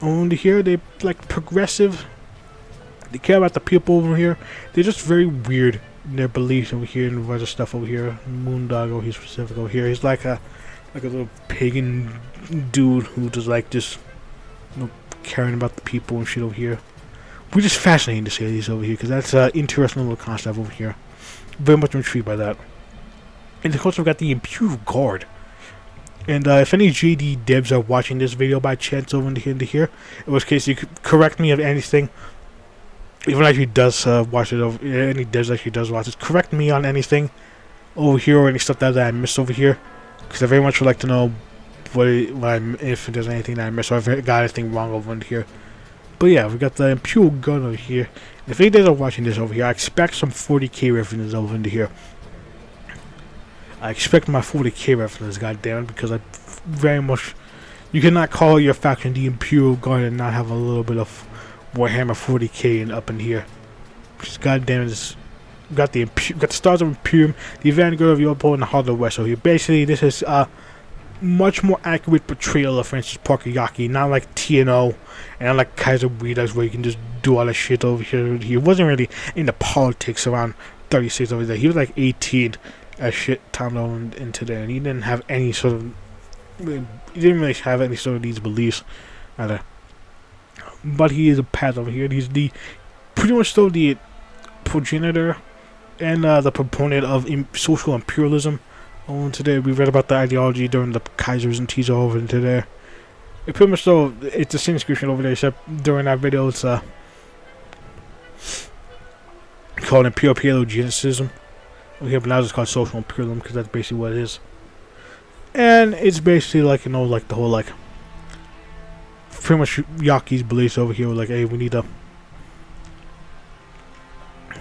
Over here, they like progressive. They care about the people over here. They're just very weird in their beliefs over here and other stuff over here. Moondog over here specific over here. He's like a little pagan dude who just like just, you know, caring about the people and shit over here. We're just fascinating to say these over here because that's an interesting little concept over here. Very much intrigued by that. And of course we've got the Imperial Guard. And if any JD devs are watching this video by chance over into here, in which case you could correct me of anything. Even actually does watch it over, any devs actually does watch it. Correct me on anything over here or any stuff that I missed over here, because I very much would like to know if there's anything that I missed or if I got anything wrong over in here. But yeah, we got the Imperial Gun over here. If any devs are watching this over here, I expect some 40k references over into here. I expect my 40k references, goddammit, because I very much. You cannot call your faction the Imperial Guard and not have a little bit of Warhammer 40k and up in here. Just goddamn it, got the Stars of Imperium, the Vanguard of Europe, and the Heart of the West. So here, basically, this is a much more accurate portrayal of Francis Parker Yockey, not like TNO and not like Kaiser Redux, where you can just do all that shit over here. He wasn't really into politics around 36 over there. He was like 18 as shit time into there, and he didn't have any sort of. He didn't really have any sort of these beliefs either. But he is a path over here. He's pretty much still the progenitor and the proponent of social imperialism. Today we read about the ideology during the Kaisers and teaser over into there. It pretty much still, it's the same description over there, except during that video it's called Imperial Paleogenesis. Over here, but now it's called social imperialism because that's basically what it is. And it's basically like, you know, like the whole like. Pretty much Yockey's beliefs over here were like, hey, we need to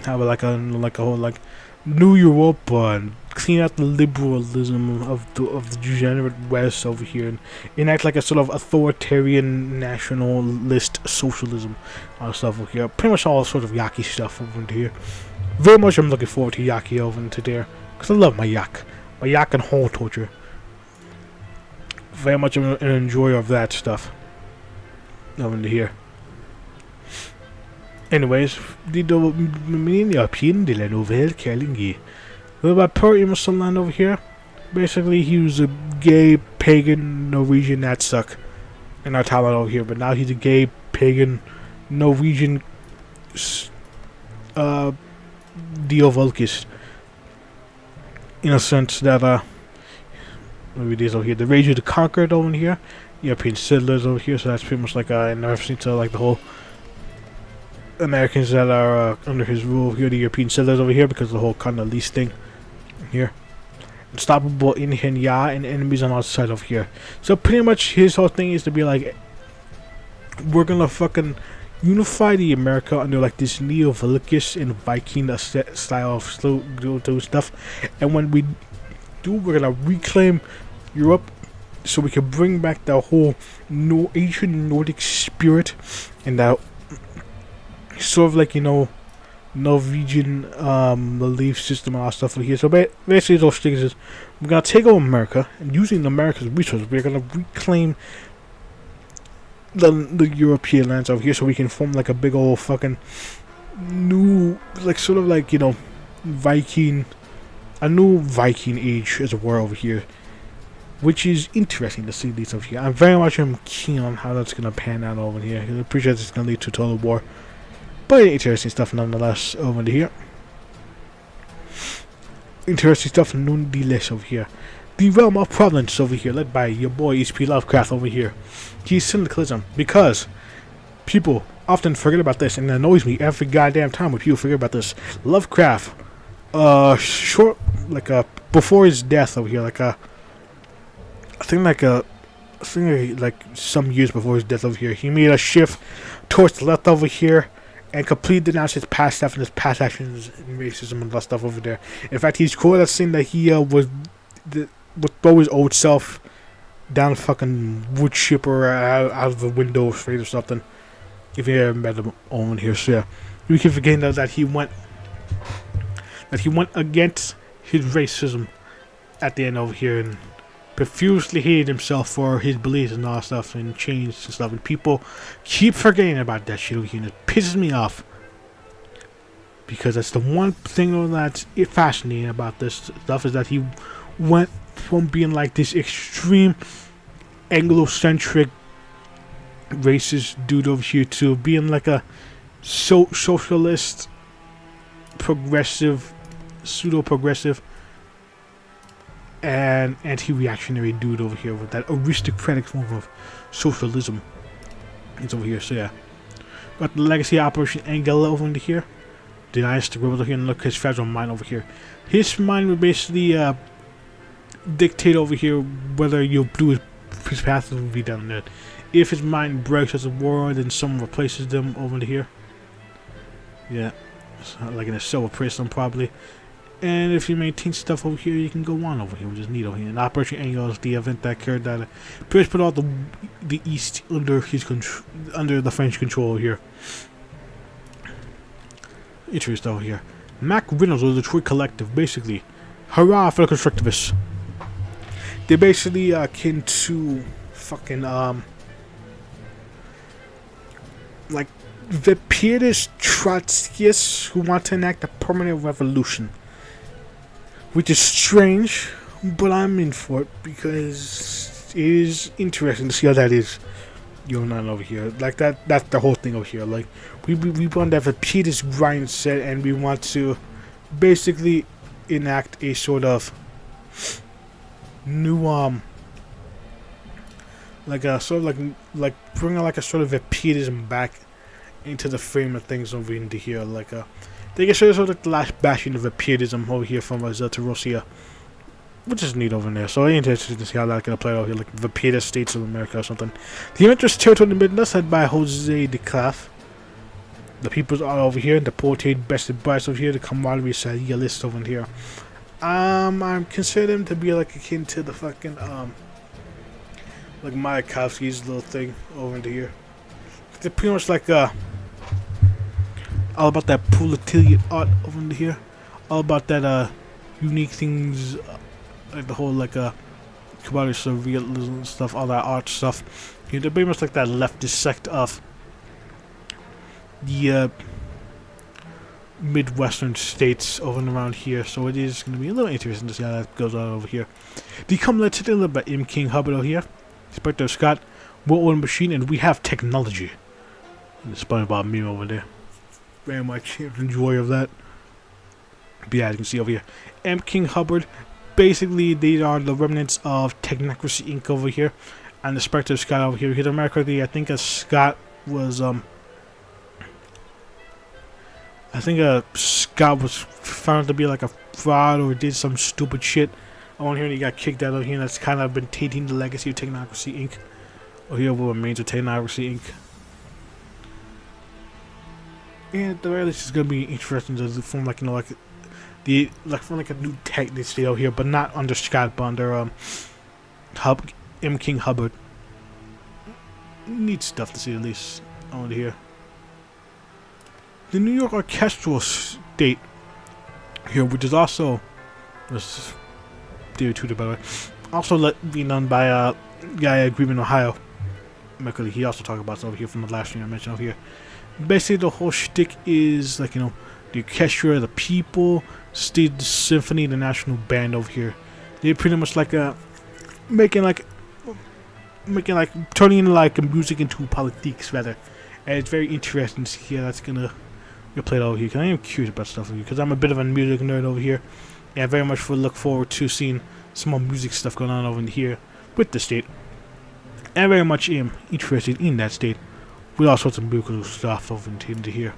have like a whole like new Europa and clean out the liberalism of the degenerate West over here and enact like a sort of authoritarian nationalist socialism stuff over here. Pretty much all sort of Yockey stuff over into here. Very much I'm looking forward to Yockey over into there because I love my Yak and whole torture. very much an enjoyer of that stuff over here. Anyways, the European de la Nouvelle Calédonie. What about Per Emerson land over here? Basically, he was a gay pagan Norwegian that suck in our town over here, but now he's a gay pagan Norwegian Deovolkist. In a sense that maybe these over here, the Rage of the Conquered over here, European settlers over here, so that's pretty much like in reference to like the whole Americans that are under his rule here, the European settlers over here, because of the whole kind of lease thing here. Unstoppable in Henya and enemies on our side over here. So pretty much his whole thing is to be like, we're gonna fucking unify the America under like this neo-Volkish and Viking style of stuff, and when we do, we're gonna reclaim Europe so we can bring back the whole ancient Nordic spirit and that sort of like, you know, Norwegian belief system and all that stuff over here. So basically those things is, we're gonna take over America, and using America's resources, we're gonna reclaim the European lands over here, so we can form like a big old fucking new, like sort of like, you know, a new Viking age as it were over here, which is interesting to see these over here. I'm very much keen on how that's gonna pan out over here. I appreciate it's gonna lead to total war, but interesting stuff nonetheless over here. Interesting stuff nonetheless over here. The realm of Providence over here, led by your boy H.P. Lovecraft over here. He's syndicalism, because people often forget about this, and it annoys me every goddamn time when people forget about this. Lovecraft, before his death over here, I think like some years before his death over here, he made a shift towards the left over here, and completely denounced his past stuff and his past actions and racism and that stuff over there. In fact, he's quoted as saying that he would throw his old self down a fucking wood chip or out of the window straight or something. If you ever met him on here, so yeah, we keep forgetting that he went against his racism at the end over here, and profusely hated himself for his beliefs and all that stuff, and changed and stuff, and people keep forgetting about that shit over here, and it pisses me off, because that's the one thing that's fascinating about this stuff, is that he went from being like this extreme Anglo-centric racist dude over here to being like a socialist, progressive, pseudo-progressive, and anti-reactionary dude over here with that aristocratic form of socialism. It's over here, so yeah. Got the legacy Operation Angela over into here. Dynastic over here, and look his fragile mind over here. His mind would basically dictate over here whether you blew his path will be down there. If his mind breaks as a war, then someone replaces them over here. Yeah, so like in a cell prison probably. And if you maintain stuff over here, you can go on over here, which is neat over here. And Operation Angel is the event that occurred that British put all the East under his under the French control over here. Interesting over here. Mac Reynolds was the Detroit Collective, basically. Hurrah for the constructivists. They're basically akin to fucking like the pietist Trotskyists who want to enact a permanent revolution. Which is strange, but I'm in for it because it is interesting to see how that is going on over here. Like that's the whole thing over here. Like we want to have a pietist mindset, and we want to basically enact a sort of new like a sort of like bring like a sort of a pietism back into the frame of things over into here. Like they can show sort of the last bastion of a pietism over here from Russia, which is neat over there. So I'm interested to see how that's gonna play out here, like the Pietist States of America or something. The Anarchist territory in the Midwest, led by Jose de Claf. The peoples are over here, and the portrait best advice over here, the camaraderie Socialist over here. I consider them to be like akin to the fucking like Mayakovsky's little thing over into here. They're pretty much like all about that proletariat art over into here. All about that unique things, like the whole like about surrealism stuff, all that art stuff. You know, they're pretty much like that leftist sect of the Midwestern states over and around here. So it is going to be a little interesting to see how that goes on over here. The come let's hit a little bit M. King Hubbard over here. Inspector Scott, War Machine, and we have technology. And the SpongeBob meme over there. Very much enjoy of that. But yeah, as you can see over here, M. King Hubbard. Basically, these are the remnants of Technocracy Inc. over here, and the Spectre Scott over here. Because America, I think Scott was Scott was found to be like a fraud or did some stupid shit. On here, and he got kicked out of here, and that's kind of been tainting the legacy of Technocracy Inc. Or here, what remains of Technocracy Inc. And at the very least, it's gonna be interesting to form like from like a new tech state out here, but not under Scott, but under M. King Hubbard. Neat stuff to see at least over here. The New York Orchestral State here, which is also this theory tutor by the way, also being done by guy Agreement Ohio. Mercury, he also talked about this over here from the last thing I mentioned over here. Basically, the whole shtick is like, you know, the orchestra, the people, state, the symphony, the national band over here. They're pretty much like turning like music into politics rather, and it's very interesting to see how that's gonna get played over here. Cause I am curious about stuff over here, because I'm a bit of a music nerd over here. And I very much look forward to seeing some more music stuff going on over in here with the state. And I very much am interested in that state with all sorts of musical stuff over into here.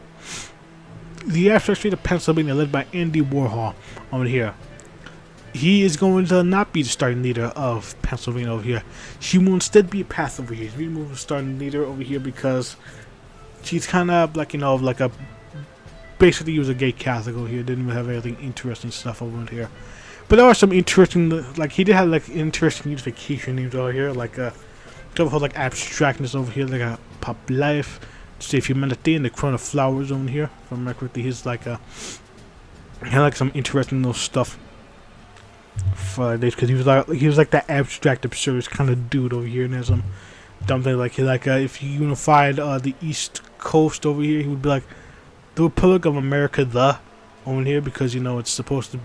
The abstract state of Pennsylvania, led by Andy Warhol over here. He is going to not be the starting leader of Pennsylvania over here. She will instead be a path over here. He's moving the starting leader over here because she's kind of like, you know, like a, basically he was a gay Catholic over here. Didn't have anything interesting stuff over in here. But there are some interesting, like he did have like interesting unification names over here, like sort of like abstractness over here, like a pop life, state of humanity, and the crown of flowers over here. If I remember correctly, he's like a, he had like some interesting little stuff for this, because he was like that abstract absurdist kind of dude over here, and there's some dumb thing like if you unified the East Coast over here, he would be like the Republic of America, the over here, because you know it's supposed to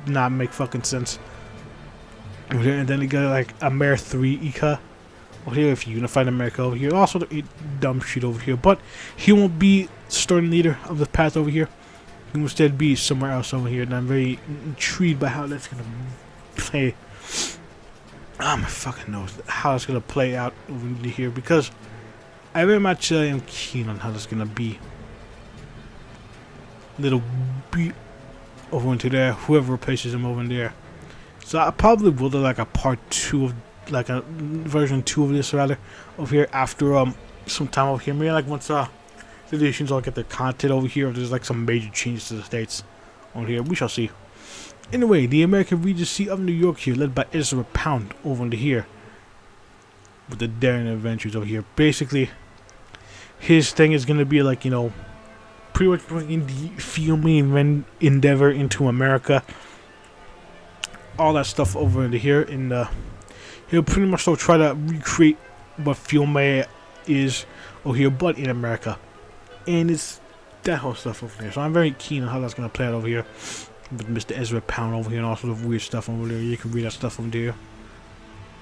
not make fucking sense. And then you got like Amer 3 Ika over here, if you unified America over here. Also the dumb shit over here, but he won't be starting leader of the path over here. He will instead be somewhere else over here, and I'm very intrigued by how that's gonna play. My fucking nose, how it's gonna play out over here, because I very much am keen on how that's gonna be. Little beat over into there, whoever replaces him over in there. So I probably will do like a part 2 of, like a version 2 of this rather, over here after some time over here. Maybe like once the editions all get their content over here, if there's like some major changes to the states on here, we shall see. Anyway, the American Regency of New York here, led by Ezra Pound over into here, with the daring adventures over here. Basically, his thing is gonna be like, you know, pretty much bringing the filming endeavor into America. All that stuff over into here, and he'll pretty much try to recreate what film is over here, but in America. And it's that whole stuff over there. So I'm very keen on how that's gonna play out over here with Mr. Ezra Pound over here, and all sort of weird stuff over there. You can read that stuff over there.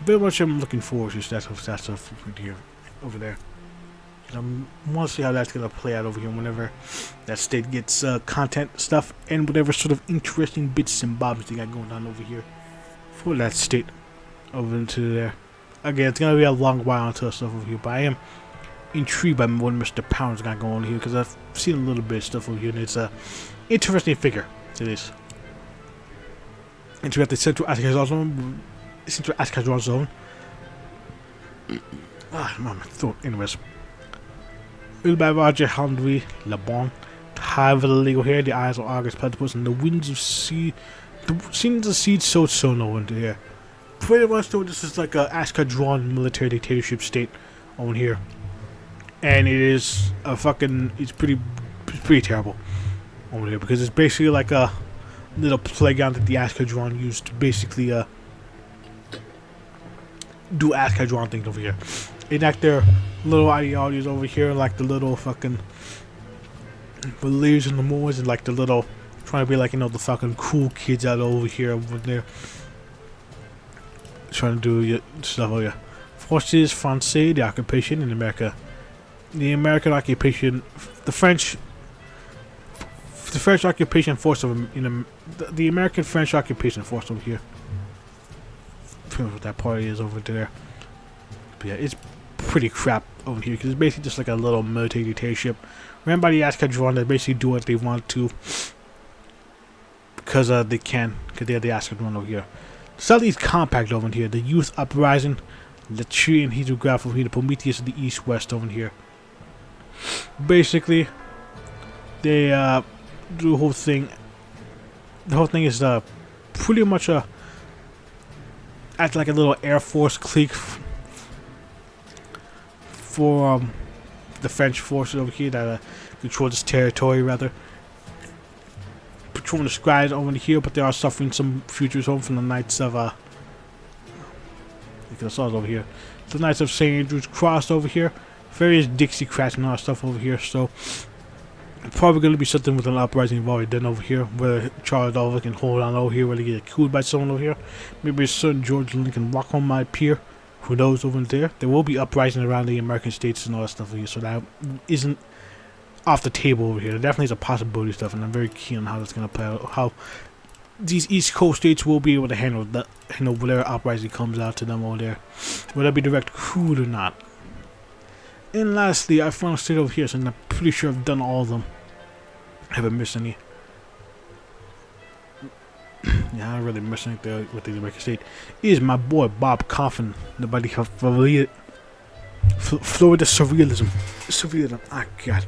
Very much I'm looking forward to that stuff over here, over there. I want to see how that's gonna play out over here whenever that state gets content stuff and whatever sort of interesting bits and bobs they got going on over here for that state over into there. Again, it's gonna be a long while until stuff over here, but I am intrigued by what Mr. Pound's got going on here, because I've seen a little bit of stuff over here, and it's a interesting figure. It is. And so we have the Central Ascazon Zone. My throat. Anyways. By Roger Henry LeBon, Hive of the Legal Hair, the Eyes of August Platypus, and the Winds of Sea, the Scenes of Seed so no into here. Pretty much though, this is like a Ascadron military dictatorship state on here, and it is a fucking, it's pretty terrible over here, because it's basically like a little playground that the Ascadron used to basically do ASCII drawn things over here. Enact their little ideologies over here, like the little fucking beliefs in the moors, and like the little trying to be like, you know, the fucking cool kids out over here when they're trying to do stuff over here. Forces Français, the occupation in America. The American occupation, the French occupation force of, you know, the American French occupation force over here. Pretty much what that party is over there. But yeah, it's pretty crap over here because it's basically just like a little military dictatorship. Remember the ASCII drawing, they basically do what they want to because they can, because they have the ASCII drawing over here. Southeast Compact over here, the Youth Uprising, the Tree and Hydrograph over here, the Prometheus of the East-West over here. Basically, they do the whole thing. The whole thing is pretty much act like a little Air Force clique for the French forces over here that control this territory, rather. Patrolling the skies over here, but they are suffering some futures home from the Knights of over here. The Knights of St. Andrew's Cross over here. Various Dixiecrats and all that stuff over here, so probably going to be something with an uprising we've already done over here, where Charles Oliver can hold on over here, where they get killed by someone over here. Maybe a certain George Lincoln Rockwell might appear. Who knows over there? There will be uprising around the American states and all that stuff over here, so that isn't off the table over here. There definitely is a possibility stuff, and I'm very keen on how that's going to play out. How these East Coast states will be able to handle that, you know, whatever uprising comes out to them over there, whether it be direct coup or not. And lastly, I found a state over here, so I'm pretty sure I've done all of them. I haven't missed any. Yeah, I don't really miss anything with the American state. Is my boy Bob Coffin, the buddy of Florida Surrealism. Surrealism, ah, God.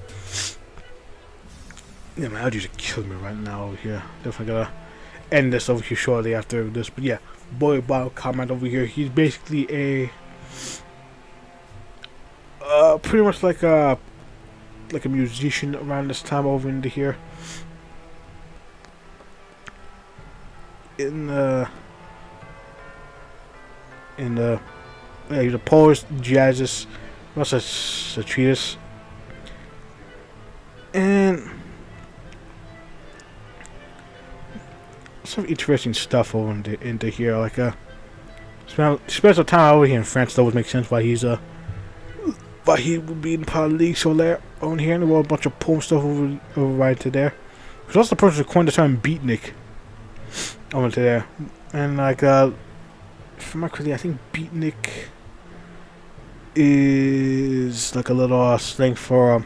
Yeah, my allergies are killing me right now over here. Definitely gotta end this over here shortly after this. But yeah, boy Bob Coffin over here. He's basically a pretty much like a musician around this time over into here. Yeah, he's a Polish jazzist, also a treatise, and some interesting stuff over into here. Like special time over here in France, that would make sense why he's but he would be in politics over there, over here, and there were a bunch of poem stuff over right to there. There's also the person who coined the term beatnik over to there. And like, from my crazy, I think beatnik is like a little slang for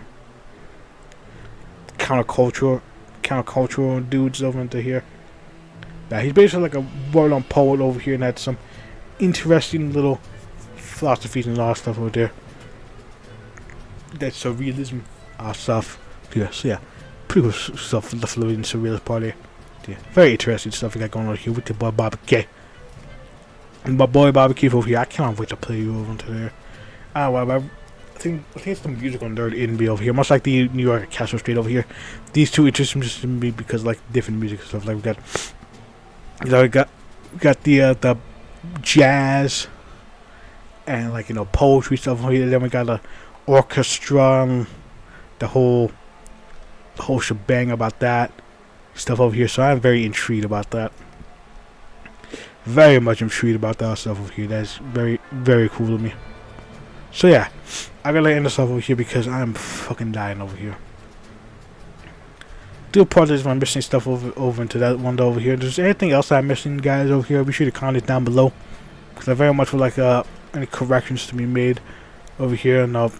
countercultural dudes over into here. Yeah, he's basically like a well-known poet over here and had some interesting little philosophies and all that stuff over there. That's surrealism stuff. Yeah, so yeah, pretty good stuff for the Floridian Surrealist Party. Yeah, very interesting stuff we got going on here with the boy Bobby K. And my boy Bobby K over here. I cannot wait to play you over into there. Well, I think it's the musical nerd in me over here, much like the New York Castle Street over here. These two interest me because like different music and stuff. Like we got the jazz and like, you know, poetry stuff over here. Then we got the orchestra and the whole shebang about that stuff over here. So I'm very intrigued about that. Very much intrigued about that stuff over here. That's very, very cool to me. So yeah, I gotta end this off over here because I'm fucking dying over here. Do apologize if I'm missing stuff over into that one over here. If there's anything else I'm missing, guys, over here, be sure to comment down below, because I very much would like any corrections to be made over here, and I'll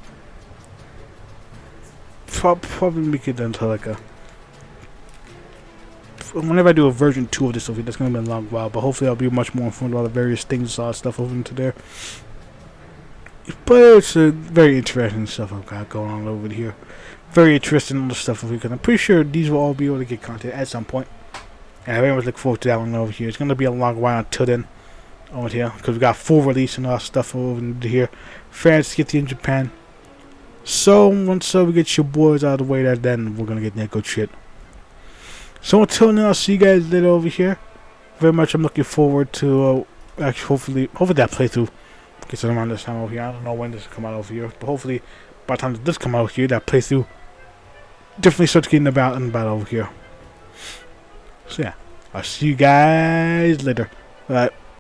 probably make it into like whenever I do a version 2 of this over here. That's gonna be a long while, but hopefully I'll be much more informed about the various things, all that stuff over into there. But it's very interesting stuff I've got going on over here. Very interesting other stuff over here, because I'm pretty sure these will all be able to get content at some point. And I very much look forward to that one over here. It's gonna be a long while until then over here, because we got full release and all that stuff over here. France get in Japan. So once we get your boys out of the way, then we're gonna get that good shit. So until then, I'll see you guys later over here. Very much I'm looking forward to actually hopefully that playthrough Gets around this time over here. I don't know when this will come out over here, but hopefully by the time this come out here, that playthrough definitely starts getting about and about over here. So yeah, I'll see you guys later. Alright.